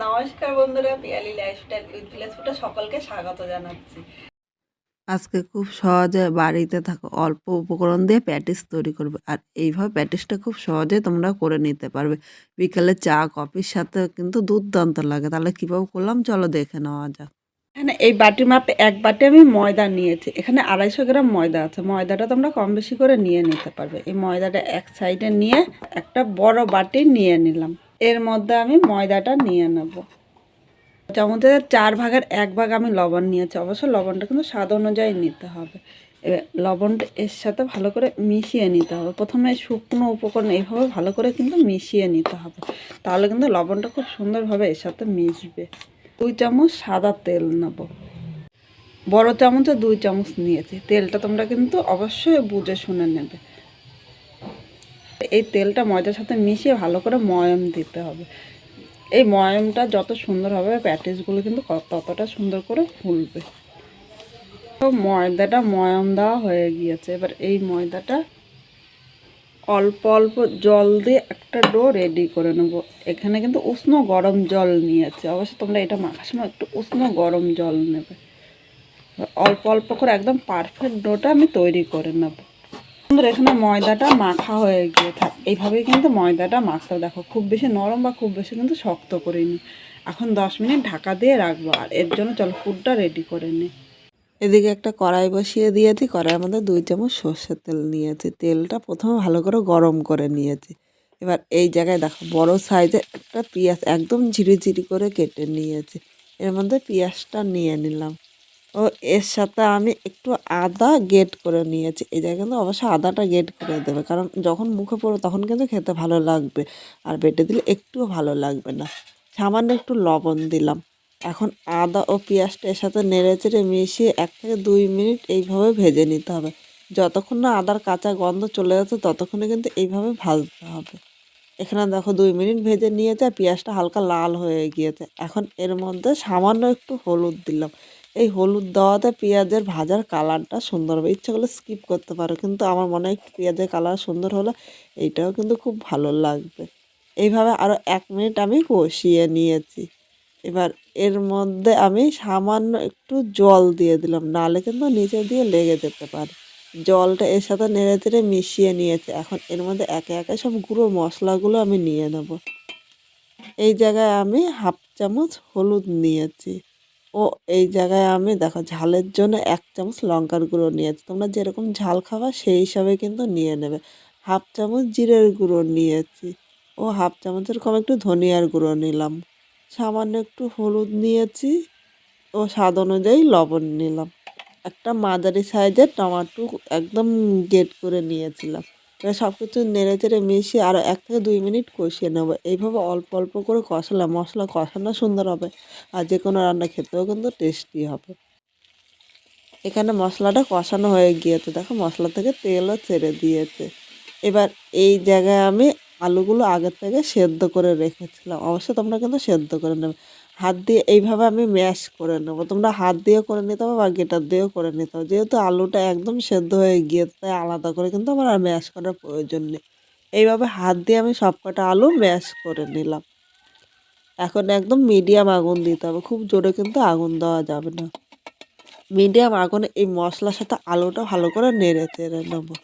নমস্কার বন্ধুরা, Piyali lifestyle with village ফুডে সকলকে স্বাগত জানাচ্ছি। আজকে খুব সহজে বাড়িতে থাকা অল্প উপকরণ দিয়ে প্যাটিস তৈরি করবে। আর এইভাবে প্যাটিসটা খুব সহজে তোমরা করে নিতে পারবে। বিকালে চা কফির সাথে কিন্তু দুর্দান্ত লাগে। তাহলে কীভাবে করলাম চলো দেখে নেওয়া যাক। এখানে এই বাটি মাপে এক বাটি আমি ময়দা নিয়েছি। এখানে 250 গ্রাম ময়দা আছে। ময়দাটা তোমরা কম বেশি করে নিয়ে নিতে পারবে। এই ময়দাটা এক সাইডে নিয়ে একটা বড় বাটি নিয়ে নিলাম। এর মধ্যে আমি ময়দাটা নিয়ে নেব। চামচের 4 ভাগের 1 ভাগ আমি লবণ নিয়েছি। অবশ্য লবণটা কিন্তু স্বাদ অনুযায়ী নিতে হবে। এবার লবণটা এর সাথে ভালো করে মিশিয়ে নিতে হবে। প্রথমে শুকনো উপকরণ এইভাবে ভালো করে কিন্তু মিশিয়ে নিতে হবে, তাহলে কিন্তু লবণটা খুব সুন্দরভাবে এর সাথে মিশবে। 2 চামচ সাদা তেল নেব। বড় চামচে 2 চামচ নিয়েছি। তেলটা তোমরা কিন্তু অবশ্যই বুঝে শুনে নেবে। এই তেলটা ময়দার সাথে মিশিয়ে ভালো করে ময়াম দিতে হবে। এই ময়ামটা যত সুন্দর হবে প্যাটিসগুলো কিন্তু ততটা সুন্দর করে ফুলবে। তো ময়দাটা ময়াম দেওয়া হয়ে গিয়েছে। এবার এই ময়দাটা অল্প অল্প জল দিয়ে একটা ডো রেডি করে নেব। এখানে কিন্তু উষ্ণ গরম জল নিয়েছে। অবশ্যই তোমরা এটা মাখার সময় একটু উষ্ণ গরম জল নেবে। অল্প অল্প করে একদম পারফেক্ট ডোটা আমি তৈরি করে নেব। এখানে ময়দাটা মাখা হয়ে গিয়েছে। এইভাবেই কিন্তু ময়দাটা মাখতে দেখো, খুব বেশি নরম বা খুব বেশি কিন্তু শক্ত করিনি। এখন 10 মিনিট ঢাকা দিয়ে রাখবো। আর এর জন্য চলো পুরটা রেডি করে নিই। এদিকে একটা কড়াই বসিয়ে দিয়েছি। কড়াইয়ের মধ্যে 2 চামচ সর্ষের তেল নিয়েছি। তেলটা প্রথমে ভালো করে গরম করে নিয়েছি। এবার এই জায়গায় দেখো বড় সাইজের একটা পেঁয়াজ একদম ঝিরিঝিরি করে কেটে নিয়েছি। এর মধ্যে পেঁয়াজটা নিয়ে নিলাম। ও এর সাথে আমি একটু আদা গ্রেট করে নিয়েছি। এই জায়গায় কিন্তু অবশ্যই আদাটা গ্রেট করে দেবে, কারণ যখন মুখে পড়বে তখন কিন্তু খেতে ভালো লাগবে। আর বেটে দিলে একটুও ভালো লাগবে না। সামান্য একটু লবণ দিলাম। এখন আদা ও পেঁয়াজটা এর সাথে নেড়েচেড়ে মিশিয়ে 1 থেকে 2 মিনিট এইভাবে ভেজে নিতে হবে। যতক্ষণ না আদার কাঁচা গন্ধ চলে যাচ্ছে ততক্ষণে কিন্তু এইভাবে ভাজতে হবে। এখানে দেখো 2 মিনিট ভেজে নিয়েছে, পেঁয়াজটা হালকা লাল হয়ে গিয়েছে। এখন এর মধ্যে সামান্য একটু হলুদ দিলাম। এই হলুদ দেওয়াতে পেঁয়াজের ভাজার কালারটা সুন্দর হবে। ইচ্ছে করলে স্কিপ করতে পারো, কিন্তু আমার মনে হয় একটু পেঁয়াজের কালার সুন্দর হলে এইটাও কিন্তু খুব ভালো লাগবে। এইভাবে আরও 1 মিনিট আমি কষিয়ে নিয়েছি। এবার এর মধ্যে আমি সামান্য একটু জল দিয়ে দিলাম, নাহলে কিন্তু নিচে দিয়ে লেগে যেতে পারে। জলটা এর সাথে নেড়েচেড়ে মিশিয়ে নিয়েছে। এখন এর মধ্যে একে একে সব গুঁড়ো মশলাগুলো আমি নিয়ে নেব। এই জায়গায় আমি 1/2 চামচ হলুদ নিয়েছি। ও এই জায়গায় আমি দেখো ঝালের জন্য 1 চামচ লঙ্কার গুঁড়ো নিয়েছি। তোমরা যেরকম ঝাল খাবা সেই হিসাবে কিন্তু নিয়ে নেবে। 1/2 চামচ জিরের গুঁড়ো নিয়েছি। ও 1/2 চামচের কম একটু ধনিয়ার গুঁড়ো নিলাম। সামান্য একটু হলুদ নিয়েছি ও স্বাদ অনুযায়ী লবণ নিলাম। একটা মাঝারি সাইজের টমেটো একদম গ্রেট করে নিয়েছিলাম। এবার সব কিছু নেড়েচেড়ে মিশিয়ে আরও 1 থেকে 2 মিনিট কষিয়ে নেবো। এইভাবে অল্প অল্প করে কষালে মশলা কষানো সুন্দর হবে, আর যে কোনো রান্না খেতেও কিন্তু টেস্টি হবে। এখানে মশলাটা কষানো হয়ে গিয়েছে, দেখো মশলা থেকে তেলও ছেড়ে দিয়েছে। এবার এই জায়গায় আমি আলুগুলো আগের থেকে সেদ্ধ করে রেখেছিলাম। অবশ্যই তোমরা কিন্তু সেদ্ধ করে নেবে। হাত দিয়ে এইভাবে আমি ম্যাশ করে নেবো। তোমরা হাত দিয়েও করে নিতে হবে বা গ্রেটার দিয়েও করে নিতে হবে। যেহেতু আলুটা একদম সেদ্ধ হয়ে গিয়েছে তাই আলাদা করে কিন্তু আমার আর ম্যাশ করার প্রয়োজন নেই। এইভাবে হাত দিয়ে আমি সবকটা আলু ম্যাশ করে নিলাম। এখন একদম মিডিয়াম আগুন দিতে হবে, খুব জোরে কিন্তু আগুন দেওয়া যাবে না। মিডিয়াম আগুনে এই মশলার সাথে আলুটা ভালো করে নেড়ে চেড়ে নেবো।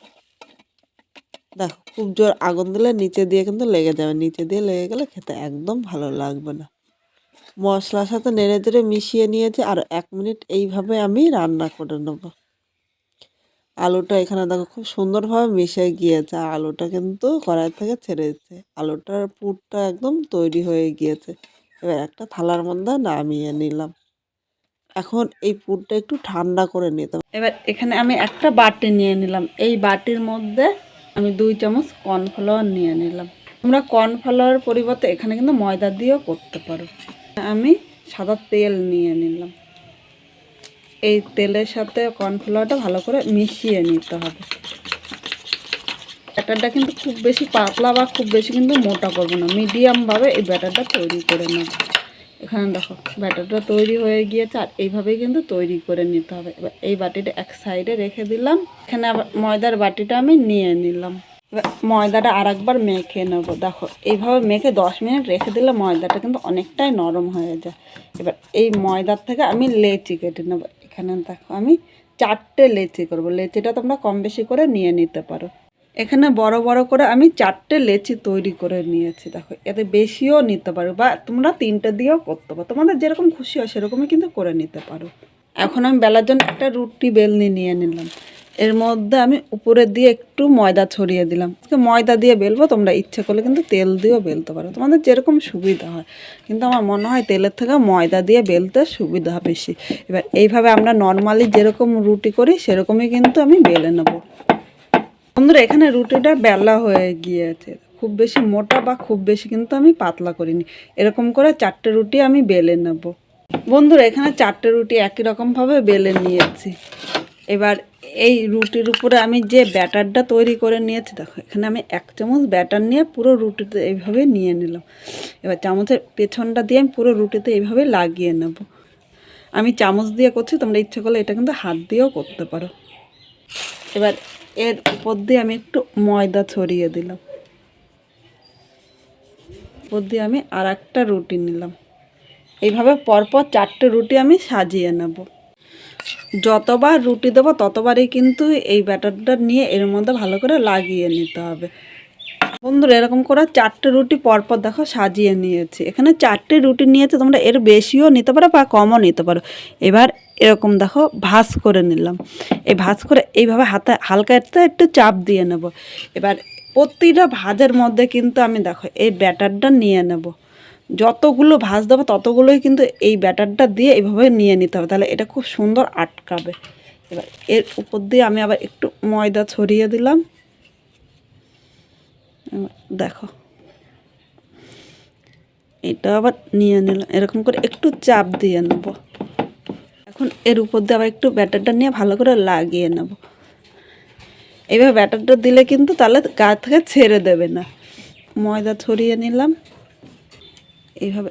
দেখো খুব জোর আগুন দিলে নিচে দিয়ে কিন্তু লেগে যাবে, নিচে দিয়ে লেগে গেলে খেতে একদম ভালো লাগবে না। মশলার সাথে নেড়ে চেড়ে মিশিয়ে নিয়েছি। আর 1 মিনিট এইভাবে আমি রান্না করে নেব। আলুটা এখানে দেখো খুব সুন্দরভাবে মিশে গিয়েছে, আর আলুটা কিন্তু কড়াই থেকে ছেড়ে দিচ্ছে। আলুটার পুরটা একদম তৈরি হয়ে গিয়েছে। এবার একটা থালার মধ্যে নামিয়ে নিলাম। এখন এই পুরটা একটু ঠান্ডা করে নিতে হবে। এবার এখানে আমি একটা বাটি নিয়ে নিলাম। এই বাটির মধ্যে আমি 2 চামচ কর্নফ্লাওয়ার নিয়ে নিলাম। তোমরা কর্নফ্লাওয়ার পরিবর্তে এখানে কিন্তু ময়দা দিয়েও করতে পারো। আমি সাদা তেল নিয়ে নিলাম। এই তেলের সাথে কর্নফ্লাওয়ারটা ভালো করে মিশিয়ে নিতে হবে। ব্যাটারটা কিন্তু খুব বেশি পাতলা বা খুব বেশি কিন্তু মোটা করবো না, মিডিয়ামভাবে এই ব্যাটারটা তৈরি করে নেব। এখানে দেখো ব্যাটারটা তৈরি হয়ে গিয়েছে, আর এইভাবেই কিন্তু তৈরি করে নিতে হবে। এবার এই বাটিটা এক সাইডে রেখে দিলাম। এখানে আবার ময়দার বাটিটা আমি নিয়ে নিলাম। এবার ময়দাটা আর একবার মেখে নেবো। দেখো এইভাবে মেখে 10 মিনিট রেখে দিলে ময়দাটা কিন্তু অনেকটাই নরম হয়ে যায়। এবার এই ময়দার থেকে আমি লেচি কেটে নেবো। এখানে দেখো আমি 4টে লেচি করবো। লেচিটা তোমরা কম বেশি করে নিয়ে নিতে পারো। এখানে বড় বড় করে আমি 4টে লেচি তৈরি করে নিয়েছি। দেখো এতে বেশিও নিতে পারো বা তোমরা 3টে দিয়েও করতে পারো, তোমাদের যেরকম খুশি হয় সেরকমই কিন্তু করে নিতে পারো। এখন আমি বেলার জন্য একটা রুটি বেলনি নিয়ে নিলাম। এর মধ্যে আমি উপরে দিয়ে একটু ময়দা ছড়িয়ে দিলাম। ময়দা দিয়ে বেলবো, তোমরা ইচ্ছে করলে কিন্তু তেল দিয়েও বেলতে পারো, তোমাদের যেরকম সুবিধা হয়। কিন্তু আমার মনে হয় তেলের থেকে ময়দা দিয়ে বেলতে সুবিধা বেশি। এবার এইভাবে আমরা নর্মালি যেরকম রুটি করি সেরকমই কিন্তু আমি বেলে নেবো। বন্ধুরা এখানে রুটিটা বেলা হয়ে গিয়েছে, খুব বেশি মোটা বা খুব বেশি কিন্তু আমি পাতলা করিনি। এরকম করে 4টে রুটি আমি বেলে নেব। বন্ধুরা এখানে 4টে রুটি একই রকমভাবে বেলে নিয়েছি। এবার এই রুটির উপরে আমি যে ব্যাটারটা তৈরি করে নিয়েছি, দেখো এখানে আমি 1 চামচ ব্যাটার নিয়ে পুরো রুটিতে এইভাবে নিয়ে নিলাম। এবার চামচের পেছনটা দিয়ে আমি পুরো রুটিতে এইভাবে লাগিয়ে নেব। আমি চামচ দিয়ে করছি, তোমরা ইচ্ছে করলে এটা কিন্তু হাত দিয়েও করতে পারো। এবার এর উপর দিয়ে আমি একটু ময়দা ছড়িয়ে দিলাম। উপর দিয়ে আমি আর একটা রুটি নিলাম। এইভাবে পরপর 4টে রুটি আমি সাজিয়ে নেব। যতবার রুটি দেবো ততবারই কিন্তু এই ব্যাটারটা নিয়ে এর মধ্যে ভালো করে লাগিয়ে নিতে হবে। বন্ধুরা এরকম করে 4টে রুটি পরপর দেখো সাজিয়ে নিয়েছি। এখানে 4টে রুটি নিয়েছে, তোমরা এর বেশিও নিতে পারো বা কমও নিতে পারো। এবার এরকম দেখো ভাঁজ করে নিলাম। এই ভাঁজ করে এইভাবে হাতে হালকা একটু চাপ দিয়ে নেব। এবার প্রতিটা ভাঁজের মধ্যে কিন্তু আমি দেখো এই ব্যাটারটা নিয়ে নেব। যতগুলো ভাঁজ দেবো ততগুলোই কিন্তু এই ব্যাটারটা দিয়ে এইভাবে নিয়ে নিতে হবে, তাহলে এটা খুব সুন্দর আটকাবে। এবার এর উপর দিয়ে আমি আবার একটু ময়দা ছড়িয়ে দিলাম। দেখো এটা আবার নিয়ে নিলাম, এরকম করে একটু চাপ দিয়ে নেব। এখন এর উপর দিয়ে আবার একটু ব্যাটারটা নিয়ে ভালো করে লাগিয়ে নেব। এইভাবে ব্যাটারটা দিলে কিন্তু তাহলে গা থেকে ছেড়ে দেবে না। ময়দা ছড়িয়ে নিলাম, এইভাবে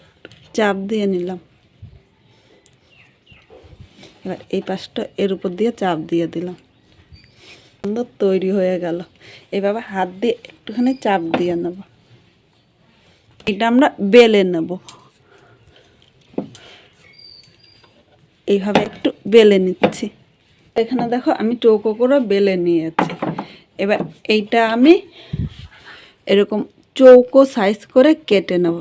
চাপ দিয়ে নিলাম। এবার এই পাশটা এর উপর দিয়ে চাপ দিয়ে দিলাম। সুন্দর তৈরি হয়ে গেল। এইভাবে হাত দিয়ে একটুখানি চাপ দিয়ে নেব। এটা আমরা বেলে নেব। এইভাবে একটু বেলে নিচ্ছি। এখানে দেখো আমি চৌকো করে বেলে নিয়েছি। এবার এইটা আমি এরকম চৌকো সাইজ করে কেটে নেব।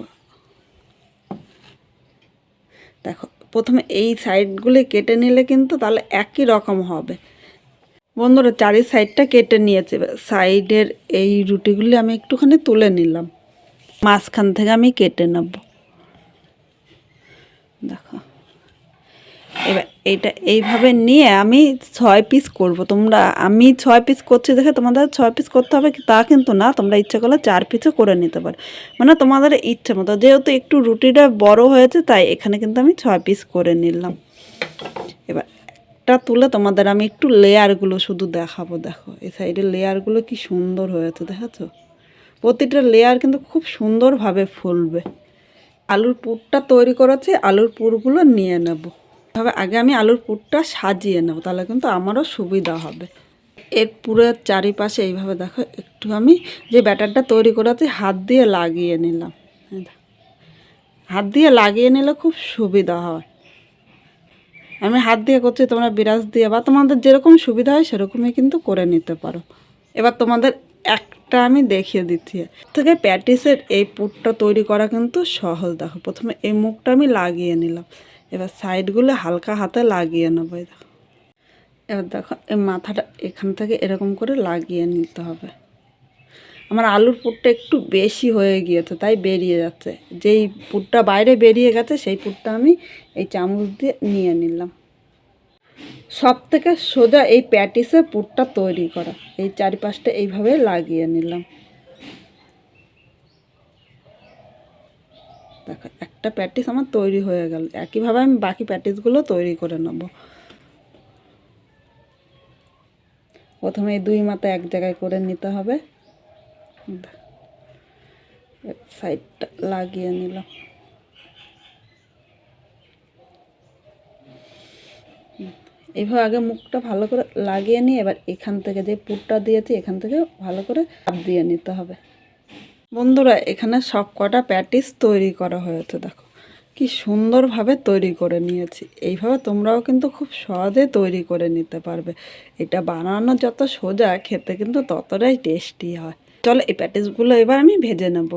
দেখো প্রথমে এই সাইডগুলি কেটে নিলে কিন্তু তাহলে একই রকম হবে। বন্ধুরা চারি সাইডটা কেটে নিয়েছে। সাইডের এই রুটিগুলি আমি একটুখানি তুলে নিলাম, মাঝখান থেকে আমি কেটে নেব। দেখো এবার এইটা এইভাবে নিয়ে আমি 6 পিস করব। তোমরা আমি 6 পিস করছি দেখে তোমাদের 6 পিস করতে হবে তা কিন্তু না, তোমরা ইচ্ছে করলে 4 পিসও করে নিতে পারো, মানে তোমাদের ইচ্ছে মতো। যেহেতু একটু রুটিটা বড় হয়েছে তাই এখানে কিন্তু আমি 6 পিস করে নিলাম। এবার একটা তুলে তোমাদের আমি একটু লেয়ারগুলো শুধু দেখাবো। দেখো এই সাইডের লেয়ারগুলো কি সুন্দর হয়েছে, দেখেছো? প্রতিটা লেয়ার কিন্তু খুব সুন্দরভাবে ফুলবে। আলুর পুরটা তৈরি করেছি, আলুর পুরগুলো নিয়ে নেব। তবে আগে আমি আলুর পুরটা সাজিয়ে নেব, তাহলে কিন্তু আমারও সুবিধা হবে। এর পুরের চারিপাশে এইভাবে দেখো একটু আমি যে ব্যাটারটা তৈরি করেছি হাত দিয়ে লাগিয়ে নিলাম। হাত দিয়ে লাগিয়ে নিলে খুব সুবিধা হয়। আমি হাত দিয়ে করছি, তোমরা বিরাজ দিয়ে বা তোমাদের যেরকম সুবিধা হয় সেরকমই কিন্তু করে নিতে পারো। এবার তোমাদের একটা আমি দেখিয়ে দিচ্ছি। থেকে প্যাটিসের এই পুরটা তৈরি করা কিন্তু সহজ। দেখো প্রথমে এই মুখটা আমি লাগিয়ে নিলাম, এবার সাইডগুলো হালকা হাতে লাগিয়ে নেবো। দেখো এবার দেখো এই মাথাটা এখান থেকে এরকম করে লাগিয়ে নিতে হবে। আমার আলুর পুরটা একটু বেশি হয়ে গিয়েছে তাই বেরিয়ে যাচ্ছে। যেই পুরটা বাইরে বেরিয়ে গেছে সেই পুরটা আমি এই চামচ দিয়ে নিয়ে নিলাম। সব থেকে সোজা এই প্যাটিসে পুরটা তৈরি করা। এই চারিপাশটা এইভাবে লাগিয়ে নিলাম। দেখো একটা প্যাটিস আমার তৈরি হয়ে গেল। একইভাবে আমি বাকি প্যাটিসগুলো তৈরি করে নেব। প্রথমে এই 2 মাথা এক জায়গায় করে নিতে হবে। সাইডটা লাগিয়ে নিলাম। এইভাবে আগে মুখটা ভালো করে লাগিয়ে নিয়ে এবার এখান থেকে যে পুরটা দিয়েছি এখান থেকে ভালো করে চাপ দিয়ে নিতে হবে। বন্ধুরা এখানে সব কটা প্যাটিস তৈরি করা হয়েছে, দেখো কি সুন্দরভাবে তৈরি করে নিয়েছি। এইভাবে তোমরাও কিন্তু খুব সহজে তৈরি করে নিতে পারবে। এটা বানানো যত সোজা, খেতে কিন্তু ততটাই টেস্টি হয়। চলো এই প্যাটিসগুলো এবার আমি ভেজে নেব।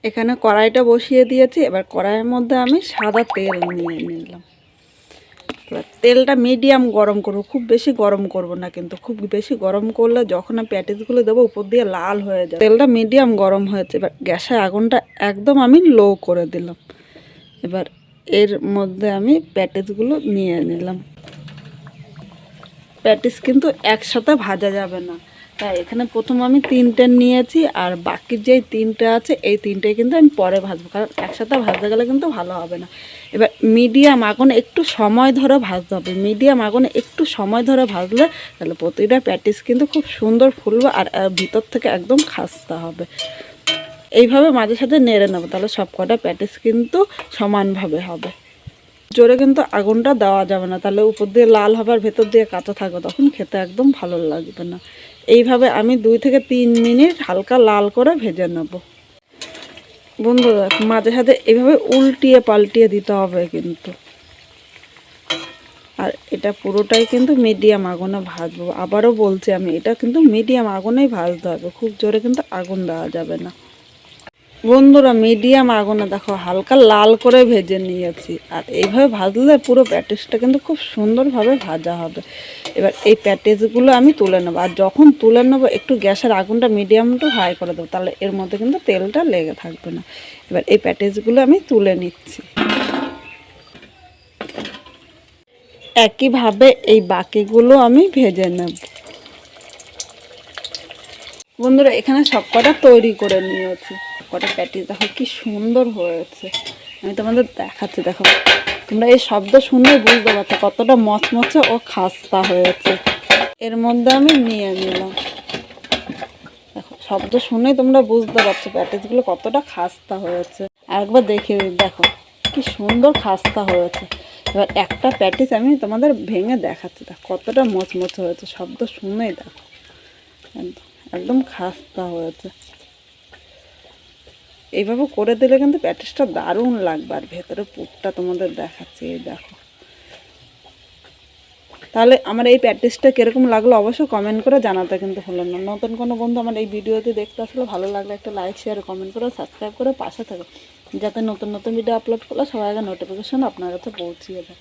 এখানে কড়াইটা বসিয়ে দিয়েছি, এবার কড়াইয়ের মধ্যে আমি সাদা তেল নিয়ে নিলাম। এবার তেলটা মিডিয়াম গরম করবো, খুব বেশি গরম করব না, কিন্তু খুব বেশি গরম করলে যখন আমি প্যাটিসগুলো দেবো উপর দিয়ে লাল হয়ে যায়। তেলটা মিডিয়াম গরম হয়েছে, এবার গ্যাসের আগুনটা একদম আমি লো করে দিলাম। এবার এর মধ্যে আমি প্যাটিসগুলো নিয়ে নিলাম। প্যাটিস কিন্তু একসাথে ভাজা যাবে না, তাই এখানে প্রথম আমি 3টে নিয়েছি, আর বাকি যেই 3টে আছে এই 3টে কিন্তু আমি পরে ভাজবো, কারণ একসাথে ভাজতে গেলে কিন্তু ভালো হবে না। এবার মিডিয়াম আগুনে একটু সময় ধরে ভাজতে হবে। মিডিয়াম আগুনে একটু সময় ধরে ভাজলে তাহলে প্রতিটা প্যাটিস কিন্তু খুব সুন্দর ফুলবে, আর ভিতর থেকে একদম খাস্তা হবে। এইভাবে মাঝে সাথে নেড়ে নেবো, তাহলে সব কটা প্যাটিস কিন্তু সমানভাবে হবে। জোরে কিন্তু আগুনটা দেওয়া যাবে না, তাহলে উপর দিয়ে লাল হবে আর ভেতর দিয়ে কাঁচা থাকবে, তখন খেতে একদম ভালো লাগবে না। এইভাবে আমি 2 থেকে 3 মিনিট হালকা লাল করে ভেজে নেব। বন্ধুরা মাঝে সাথে এইভাবে উল্টিয়ে পাল্টিয়ে দিতে হবে কিন্তু। আর এটা পুরোটাই কিন্তু মিডিয়াম আগুনে ভাজবো। আবারও বলছি আমি, এটা কিন্তু মিডিয়াম আগুনেই ভাজতে হবে, খুব জোরে কিন্তু আগুন দেওয়া যাবে না। বন্ধুরা মিডিয়াম আগুনে দেখো হালকা লাল করে ভেজে নিয়েছি, আর এইভাবে ভাজলে পুরো প্যাটিসটা কিন্তু খুব সুন্দরভাবে ভাজা হবে। এবার এই প্যাটিসগুলো আমি তুলে নেবো, আর যখন তুলে নেবো একটু গ্যাসের আগুনটা মিডিয়াম টু হাই করে দেবো, তাহলে এর মধ্যে কিন্তু তেলটা লেগে থাকবে না। এবার এই প্যাটিসগুলো আমি তুলে নিচ্ছি। একইভাবে এই বাকিগুলো আমি ভেজে নেব। বন্ধুরা এখানে সব কটা তৈরি করে নিয়েছি। কটা প্যাটিস দেখো কি সুন্দর হয়েছে, আমি তোমাদের দেখাচ্ছি। দেখো তোমরা এই শব্দ শুনে বুঝতে পারছো কতটা মচমচে ও খাস্তা হয়েছে। এর মধ্যে আমি নিয়ে নিলাম। দেখো শব্দ শুনেই তোমরা বুঝতে পারছো প্যাটিসগুলো কতটা খাস্তা হয়েছে। আরেকবার দেখিয়ে দিই, দেখো কি সুন্দর খাস্তা হয়েছে। এবার একটা প্যাটিস আমি তোমাদের ভেঙে দেখাচ্ছি, দেখো কতটা মচমচে হয়েছে। শব্দ শুনেই দেখো একদম খাস্তা হয়েছে। এইভাবে করে দিলে কিন্তু প্যাটিসটা দারুণ লাগবে, আর ভেতরে পুরটা তোমাদের দেখাচ্ছি, এই দেখো। তাহলে আমার এই প্যাটিসটা কীরকম লাগলো অবশ্যই কমেন্ট করে জানাতে কিন্তু হলো না। নতুন কোনো বন্ধু আমার এই ভিডিওতে দেখতে আসলে ভালো লাগলে একটা লাইক শেয়ার কমেন্ট করে সাবস্ক্রাইব করে পাশে থাকো, যাতে নতুন নতুন ভিডিও আপলোড করলে সবাই আগে নোটিফিকেশন আপনার কাছে পৌঁছিয়ে দেয়।